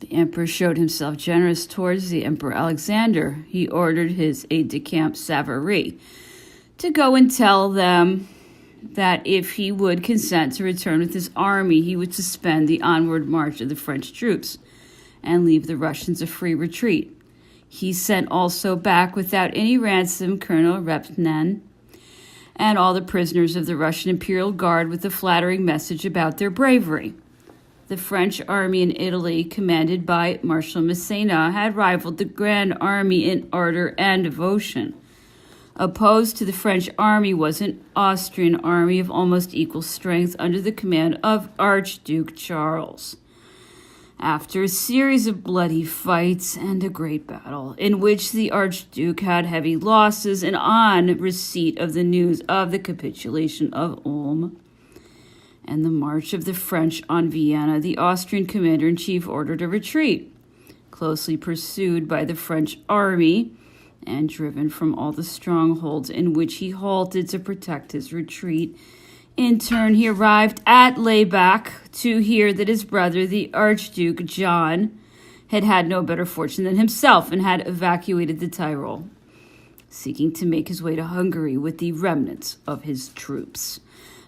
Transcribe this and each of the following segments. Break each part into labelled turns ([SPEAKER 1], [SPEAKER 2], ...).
[SPEAKER 1] The emperor showed himself generous towards the Emperor Alexander. He ordered his aide-de-camp Savary to go and tell them that if he would consent to return with his army, he would suspend the onward march of the French troops and leave the Russians a free retreat. He sent also back without any ransom Colonel Repnin and all the prisoners of the Russian Imperial Guard with a flattering message about their bravery. The French army in Italy, commanded by Marshal Massena, had rivaled the Grand Army in ardor and devotion. Opposed to the French army was an Austrian army of almost equal strength under the command of Archduke Charles. After a series of bloody fights and a great battle, in which the Archduke had heavy losses, and on receipt of the news of the capitulation of Ulm and the march of the French on Vienna, the Austrian commander-in-chief ordered a retreat. Closely pursued by the French army and driven from all the strongholds in which he halted to protect his retreat, in turn he arrived at Laybach to hear that his brother, the Archduke John, had had no better fortune than himself and had evacuated the Tyrol, seeking to make his way to Hungary with the remnants of his troops.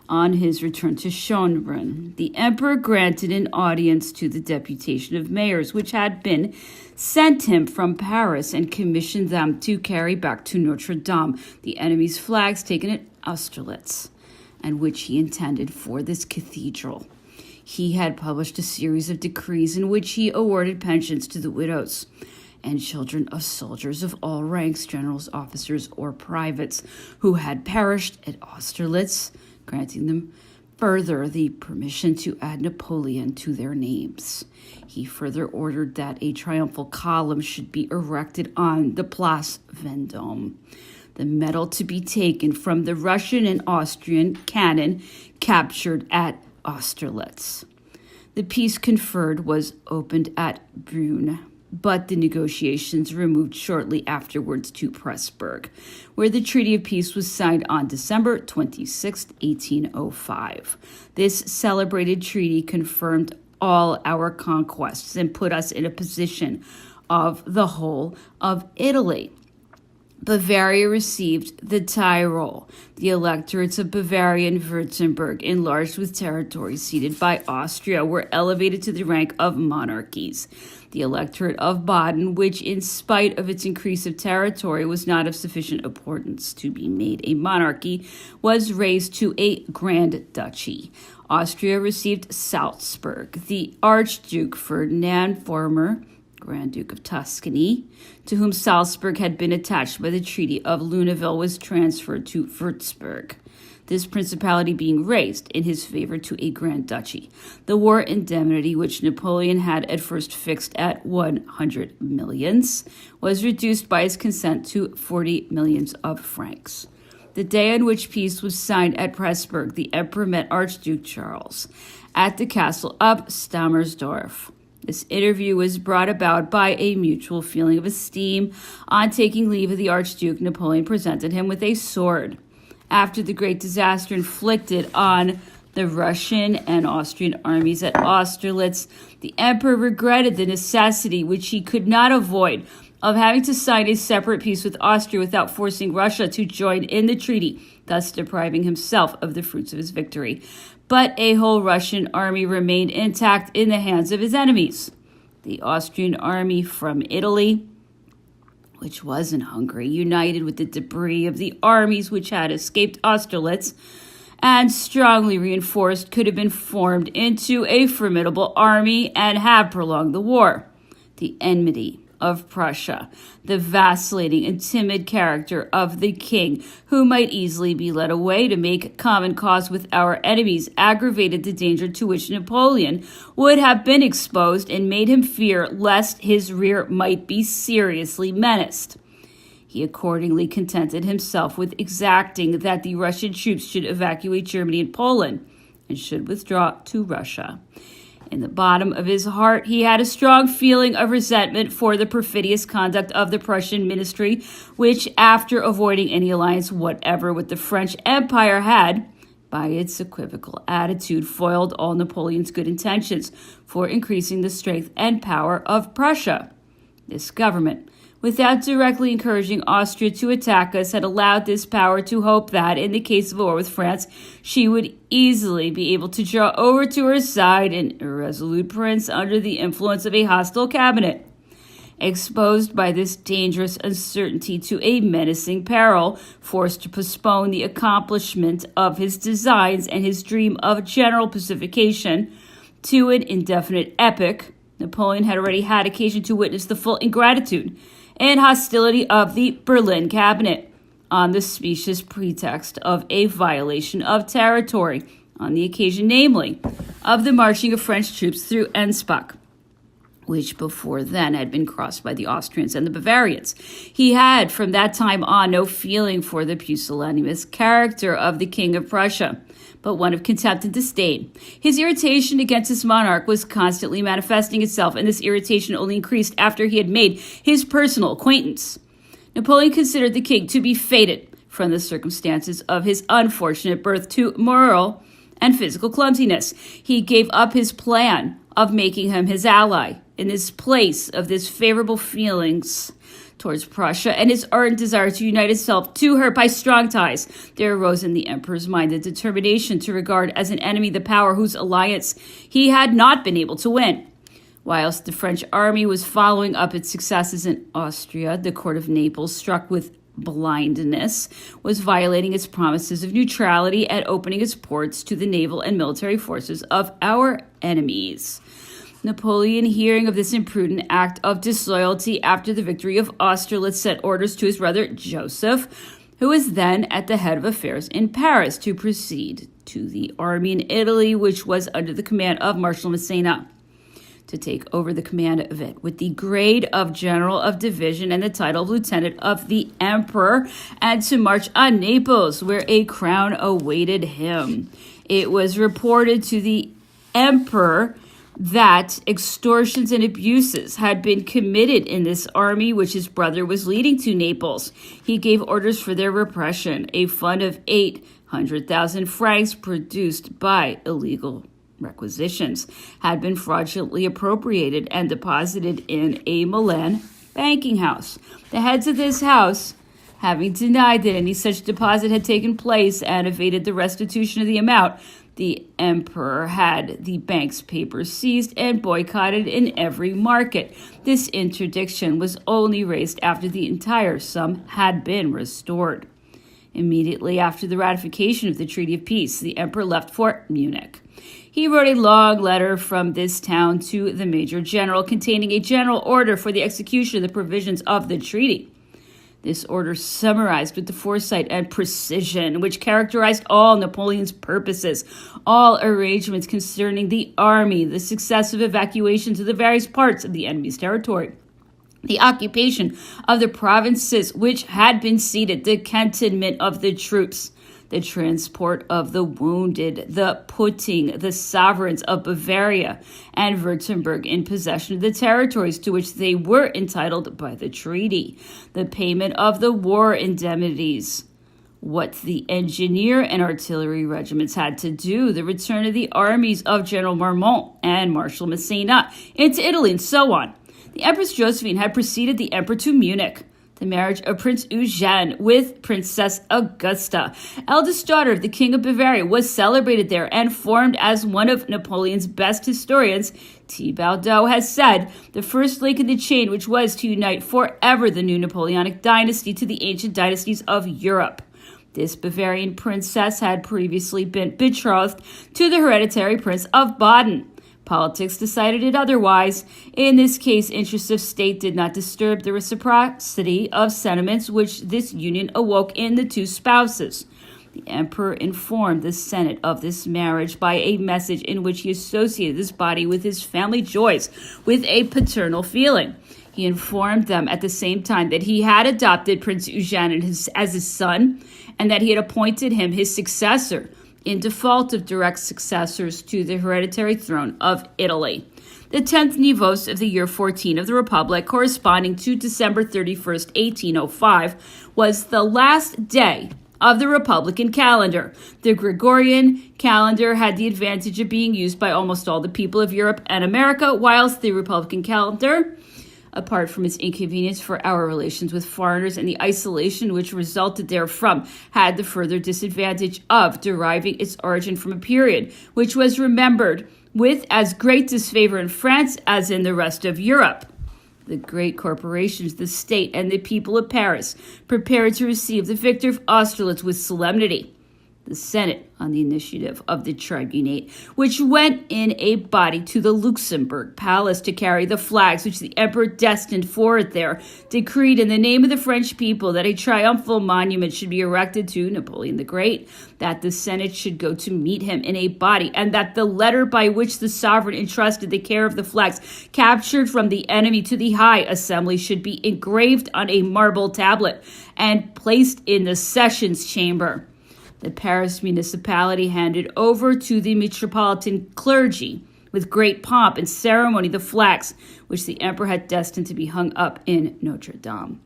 [SPEAKER 1] On his return to Schönbrunn, the emperor granted an audience to the deputation of mayors which had been sent him from Paris and commissioned them to carry back to Notre Dame the enemy's flags taken at Austerlitz, and which he intended for this cathedral. He had published a series of decrees in which he awarded pensions to the widows and children of soldiers of all ranks, generals, officers, or privates, who had perished at Austerlitz, granting them further the permission to add Napoleon to their names. He further ordered that a triumphal column should be erected on the Place Vendôme, the medal to be taken from the Russian and Austrian cannon captured at Austerlitz. The peace conferred was opened at Brünn, but the negotiations were moved shortly afterwards to Pressburg, where the Treaty of Peace was signed on December 26, 1805. This celebrated treaty confirmed all our conquests and put us in a position of the whole of Italy. Bavaria received the Tyrol. The electorates of Bavaria and Württemberg, enlarged with territories ceded by Austria, were elevated to the rank of monarchies. The electorate of Baden, which in spite of its increase of territory was not of sufficient importance to be made a monarchy, was raised to a grand duchy. Austria received Salzburg. The Archduke Ferdinand, former Grand Duke of Tuscany, to whom Salzburg had been attached by the Treaty of Luneville, was transferred to Würzburg, this principality being raised in his favor to a grand duchy. The war indemnity, which Napoleon had at first fixed at 100 millions, was reduced by his consent to 40 millions of francs. The day on which peace was signed at Pressburg, the emperor met Archduke Charles at the castle of Stammersdorf. This interview was brought about by a mutual feeling of esteem. On taking leave of the Archduke, Napoleon presented him with a sword. After the great disaster inflicted on the Russian and Austrian armies at Austerlitz, the emperor regretted the necessity, which he could not avoid, of having to sign a separate peace with Austria without forcing Russia to join in the treaty, thus depriving himself of the fruits of his victory. But a whole Russian army remained intact in the hands of his enemies. The Austrian army from Italy, which was in Hungary, united with the debris of the armies which had escaped Austerlitz and strongly reinforced, could have been formed into a formidable army and have prolonged the war. The enmity of Prussia, the vacillating and timid character of the king, who might easily be led away to make common cause with our enemies, aggravated the danger to which Napoleon would have been exposed and made him fear lest his rear might be seriously menaced. He accordingly contented himself with exacting that the Russian troops should evacuate Germany and Poland and should withdraw to Russia. In the bottom of his heart, he had a strong feeling of resentment for the perfidious conduct of the Prussian ministry, which, after avoiding any alliance whatever with the French Empire, had, by its equivocal attitude, foiled all Napoleon's good intentions for increasing the strength and power of Prussia. This government, without directly encouraging Austria to attack us, had allowed this power to hope that, in the case of a war with France, she would easily be able to draw over to her side an irresolute prince under the influence of a hostile cabinet. Exposed by this dangerous uncertainty to a menacing peril, forced to postpone the accomplishment of his designs and his dream of general pacification to an indefinite epoch, Napoleon had already had occasion to witness the full ingratitude and hostility of the Berlin cabinet on the specious pretext of a violation of territory, on the occasion, namely, of the marching of French troops through Ensbach, which before then had been crossed by the Austrians and the Bavarians. He had, from that time on, no feeling for the pusillanimous character of the King of Prussia, but one of contempt and disdain. His irritation against his monarch was constantly manifesting itself, and this irritation only increased after he had made his personal acquaintance. Napoleon considered the king to be fated, from the circumstances of his unfortunate birth, to moral and physical clumsiness. He gave up his plan of making him his ally in his place of this favorable feelings towards Prussia and his ardent desire to unite itself to her by strong ties. There arose in the emperor's mind the determination to regard as an enemy the power whose alliance he had not been able to win. Whilst the French army was following up its successes in Austria, the court of Naples, struck with blindness, was violating its promises of neutrality and opening its ports to the naval and military forces of our enemies. Napoleon, hearing of this imprudent act of disloyalty after the victory of Austerlitz, sent orders to his brother Joseph, who was then at the head of affairs in Paris, to proceed to the army in Italy, which was under the command of Marshal Massena, to take over the command of it with the grade of general of division and the title of lieutenant of the emperor, and to march on Naples, where a crown awaited him. It was reported to the emperor that extortions and abuses had been committed in this army which his brother was leading to Naples. He gave orders for their repression. A fund of 800,000 francs produced by illegal requisitions had been fraudulently appropriated and deposited in a Milan banking house. The heads of this house, having denied that any such deposit had taken place and evaded the restitution of the amount, the emperor had the bank's papers seized and boycotted in every market. This interdiction was only raised after the entire sum had been restored. Immediately after the ratification of the Treaty of Peace, the emperor left for Munich. He wrote a long letter from this town to the major general containing a general order for the execution of the provisions of the treaty. This order summarized with the foresight and precision which characterized all Napoleon's purposes, all arrangements concerning the army, the successive evacuations of the various parts of the enemy's territory, the occupation of the provinces which had been ceded, the cantonment of the troops, the transport of the wounded, the putting the sovereigns of Bavaria and Württemberg in possession of the territories to which they were entitled by the treaty, the payment of the war indemnities, what the engineer and artillery regiments had to do, the return of the armies of General Marmont and Marshal Massena into Italy, and so on. The Empress Josephine had preceded the emperor to Munich. The marriage of Prince Eugene with Princess Augusta, eldest daughter of the King of Bavaria, was celebrated there and formed, as one of Napoleon's best historians, T. Baldo, has said, the first link in the chain which was to unite forever the new Napoleonic dynasty to the ancient dynasties of Europe. This Bavarian princess had previously been betrothed to the hereditary Prince of Baden. Politics decided it otherwise. In this case, interests of state did not disturb the reciprocity of sentiments which this union awoke in the two spouses. The emperor informed the Senate of this marriage by a message in which he associated this body with his family joys with a paternal feeling. He informed them at the same time that he had adopted Prince Eugene as his son and that he had appointed him his successor, in default of direct successors to the hereditary throne of Italy. The 10th Nivose of the year 14 of the Republic, corresponding to December 31st, 1805, was the last day of the Republican calendar. The Gregorian calendar had the advantage of being used by almost all the people of Europe and America, whilst the Republican calendar, apart from its inconvenience for our relations with foreigners and the isolation which resulted therefrom, had the further disadvantage of deriving its origin from a period which was remembered with as great disfavor in France as in the rest of Europe. The great corporations, the state, and the people of Paris prepared to receive the victor of Austerlitz with solemnity. The Senate, on the initiative of the tribunate, which went in a body to the Luxembourg Palace to carry the flags which the emperor destined for it there, decreed in the name of the French people that a triumphal monument should be erected to Napoleon the Great, that the Senate should go to meet him in a body, and that the letter by which the sovereign entrusted the care of the flags captured from the enemy to the High Assembly should be engraved on a marble tablet and placed in the sessions chamber. The Paris municipality handed over to the metropolitan clergy with great pomp and ceremony the flags which the emperor had destined to be hung up in Notre Dame.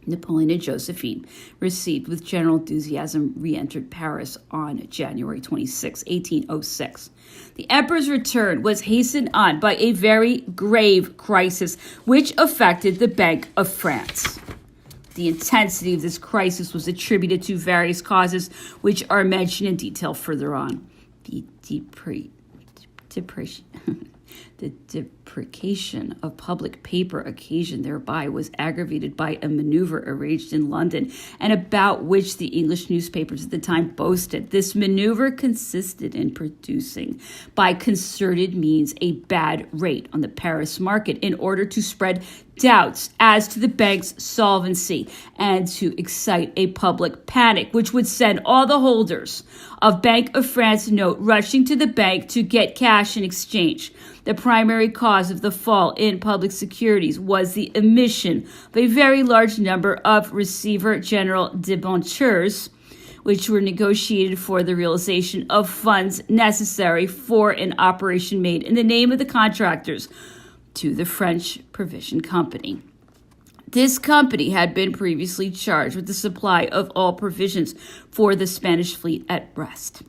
[SPEAKER 1] Napoleon and Josephine, received with general enthusiasm, re-entered Paris on January 26, 1806. The emperor's return was hastened on by a very grave crisis which affected the Bank of France. The intensity of this crisis was attributed to various causes, which are mentioned in detail further on. The depreciation of public paper occasioned thereby was aggravated by a maneuver arranged in London and about which the English newspapers at the time boasted. This maneuver consisted in producing by concerted means a bad rate on the Paris market in order to spread doubts as to the bank's solvency and to excite a public panic, which would send all the holders of Bank of France note rushing to the bank to get cash in exchange. The primary cause of the fall in public securities was the emission of a very large number of receiver general debentures, which were negotiated for the realization of funds necessary for an operation made in the name of the contractors to the French Provision Company. This company had been previously charged with the supply of all provisions for the Spanish fleet at Brest.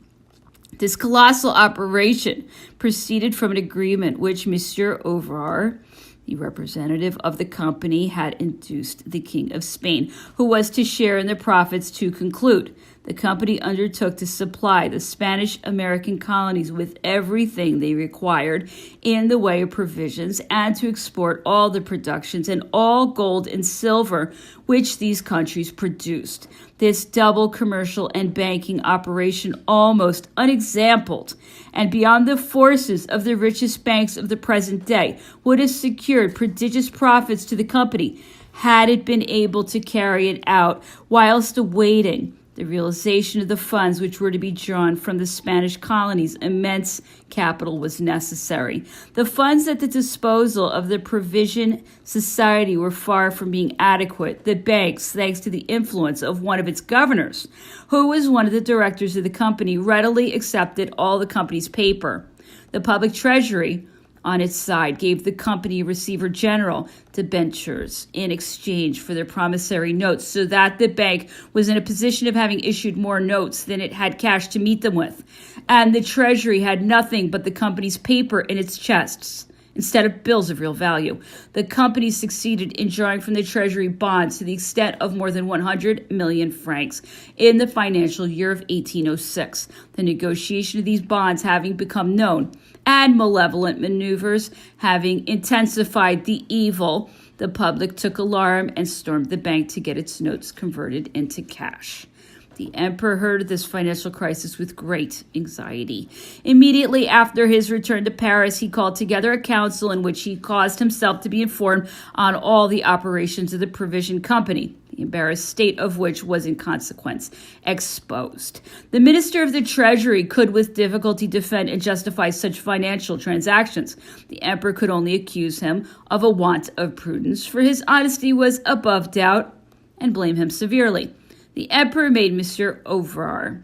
[SPEAKER 1] This colossal operation proceeded from an agreement which Monsieur Ovrard, the representative of the company, had induced the King of Spain, who was to share in the profits, to conclude. The company undertook to supply the Spanish-American colonies with everything they required in the way of provisions and to export all the productions and all gold and silver which these countries produced. This double commercial and banking operation, almost unexampled and beyond the forces of the richest banks of the present day, would have secured prodigious profits to the company had it been able to carry it out whilst awaiting the realization of the funds which were to be drawn from the Spanish colonies. Immense capital was necessary. The funds at the disposal of the Provision Society were far from being adequate. The banks, thanks to the influence of one of its governors, who was one of the directors of the company, readily accepted all the company's paper. The public treasury, on its side, gave the company receiver general debentures in exchange for their promissory notes, so that the bank was in a position of having issued more notes than it had cash to meet them with. And the treasury had nothing but the company's paper in its chests, instead of bills of real value. The company succeeded in drawing from the treasury bonds to the extent of more than 100 million francs in the financial year of 1806. The negotiation of these bonds having become known, and malevolent maneuvers having intensified the evil, the public took alarm and stormed the bank to get its notes converted into cash. The emperor heard of this financial crisis with great anxiety. Immediately after his return to Paris, he called together a council in which he caused himself to be informed on all the operations of the Provision Company, the embarrassed state of which was in consequence exposed. The minister of the Treasury could with difficulty defend and justify such financial transactions. The emperor could only accuse him of a want of prudence, for his honesty was above doubt, and blame him severely. The emperor made Monsieur Ovrard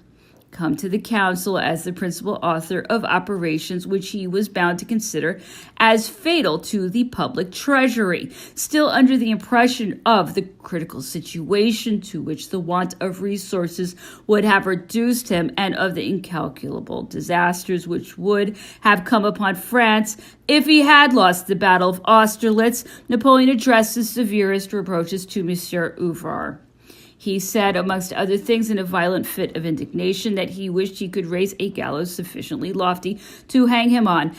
[SPEAKER 1] come to the council as the principal author of operations which he was bound to consider as fatal to the public treasury, still under the impression of the critical situation to which the want of resources would have reduced him and of the incalculable disasters which would have come upon France if he had lost the Battle of Austerlitz. Napoleon addressed the severest reproaches to Monsieur Ouvrard. He said, amongst other things, in a violent fit of indignation, that he wished he could raise a gallows sufficiently lofty to hang him on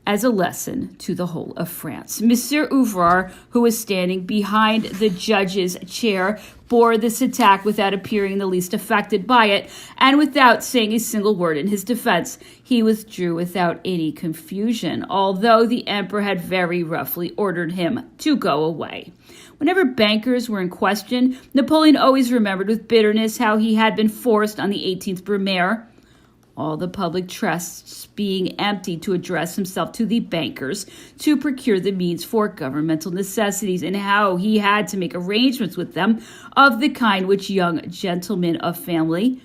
[SPEAKER 1] as a lesson to the whole of France. Monsieur Ouvrard, who was standing behind the judge's chair, bore this attack without appearing the least affected by it, and without saying a single word in his defense. He withdrew without any confusion, although the emperor had very roughly ordered him to go away. Whenever bankers were in question, Napoleon always remembered with bitterness how he had been forced on the 18th Brumaire, all the public trusts being empty, to address himself to the bankers to procure the means for governmental necessities, and how he had to make arrangements with them of the kind which young gentlemen of family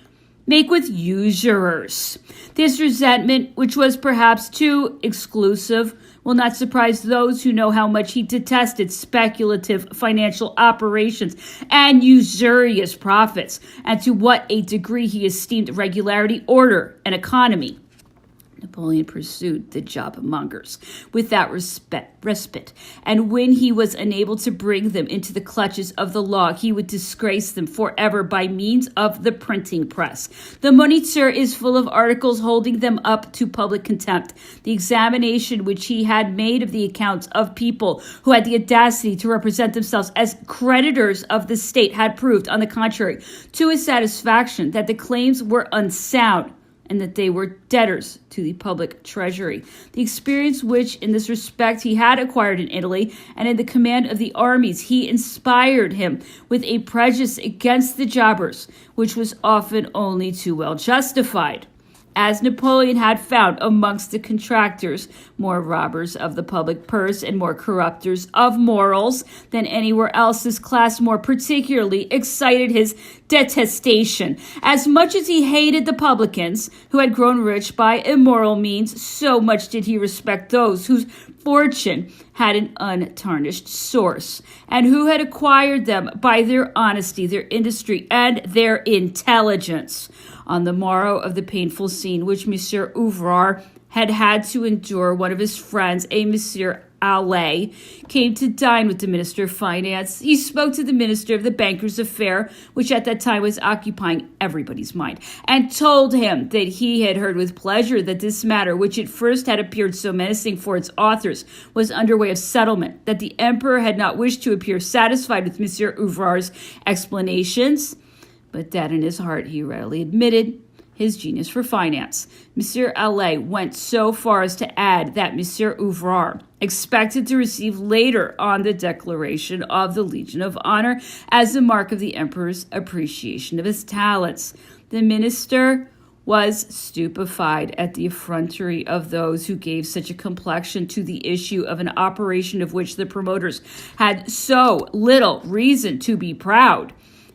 [SPEAKER 1] make with usurers. This resentment, which was perhaps too exclusive, will not surprise those who know how much he detested speculative financial operations and usurious profits, and to what a degree he esteemed regularity, order, and economy. Napoleon pursued the job-mongers without respite, and when he was unable to bring them into the clutches of the law, he would disgrace them forever by means of the printing press. The Moniteur is full of articles holding them up to public contempt. The examination which he had made of the accounts of people who had the audacity to represent themselves as creditors of the state had proved, on the contrary, to his satisfaction, that the claims were unsound, and that they were debtors to the public treasury. The experience which, in this respect, he had acquired in Italy and in the command of the armies, he inspired him with a prejudice against the jobbers, which was often only too well justified. As Napoleon had found amongst the contractors more robbers of the public purse and more corrupters of morals than anywhere else, this class more particularly excited his detestation. As much as he hated the publicans, who had grown rich by immoral means, so much did he respect those whose fortune had an untarnished source, and who had acquired them by their honesty, their industry, and their intelligence. On the morrow of the painful scene which Monsieur Ouvrard had to endure, one of his friends, a Monsieur Allais, came to dine with the Minister of Finance. He spoke to the Minister of the Bankers' Affair, which at that time was occupying everybody's mind, and told him that he had heard with pleasure that this matter, which at first had appeared so menacing for its authors, was under way of settlement, that the Emperor had not wished to appear satisfied with Monsieur Ouvrard's explanations, but that in his heart he readily admitted his genius for finance. Monsieur Allais went so far as to add that Monsieur Ouvrard expected to receive later on the declaration of the Legion of Honor as a mark of the Emperor's appreciation of his talents. The minister was stupefied at the effrontery of those who gave such a complexion to the issue of an operation of which the promoters had so little reason to be proud.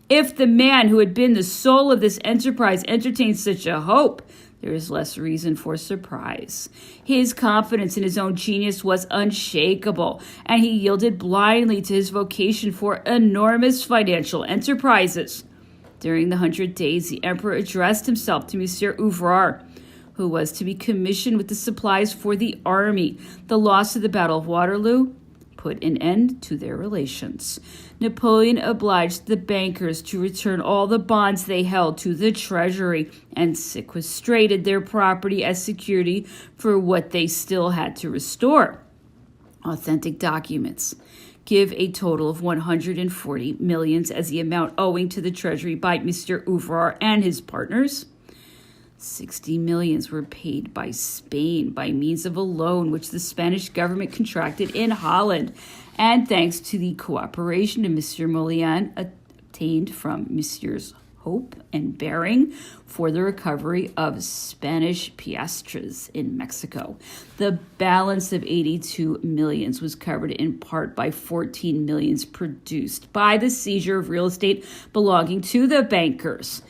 [SPEAKER 1] If the man who had been the soul of this enterprise entertained such a hope, there is less reason for surprise. His confidence in his own genius was unshakable, and he yielded blindly to his vocation for enormous financial enterprises. During the 100 days, the Emperor addressed himself to Monsieur Ouvrard, who was to be commissioned with the supplies for the army. The loss of the Battle of Waterloo put an end to their relations. Napoleon obliged the bankers to return all the bonds they held to the treasury and sequestrated their property as security for what they still had to restore. Authentic documents give a total of 140 millions as the amount owing to the treasury by Mr. Ouvrard and his partners. 60 millions were paid by Spain by means of a loan which the Spanish government contracted in Holland, and thanks to the cooperation of Monsieur Napoleon, obtained from Messrs. Hope and Baring for the recovery of Spanish piastres in Mexico. The balance of 82 millions was covered in part by 14 millions produced by the seizure of real estate belonging to the bankers.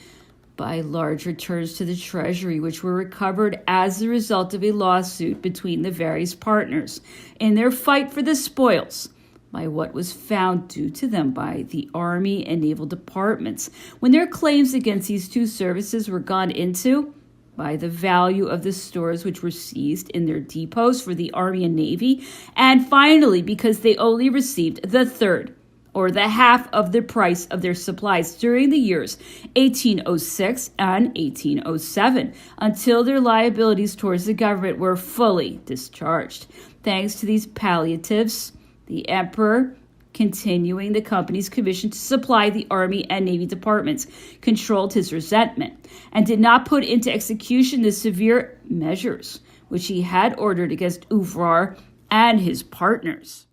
[SPEAKER 1] by large returns to the treasury, which were recovered as the result of a lawsuit between the various partners in their fight for the spoils, by what was found due to them by the Army and Naval Departments when their claims against these two services were gone into, by the value of the stores which were seized in their depots for the Army and Navy, and finally because they only received the third, or the half of the price of their supplies during the years 1806 and 1807, until their liabilities towards the government were fully discharged. Thanks to these palliatives, the emperor, continuing the company's commission to supply the Army and Navy departments, controlled his resentment and did not put into execution the severe measures which he had ordered against Ouvrard and his partners.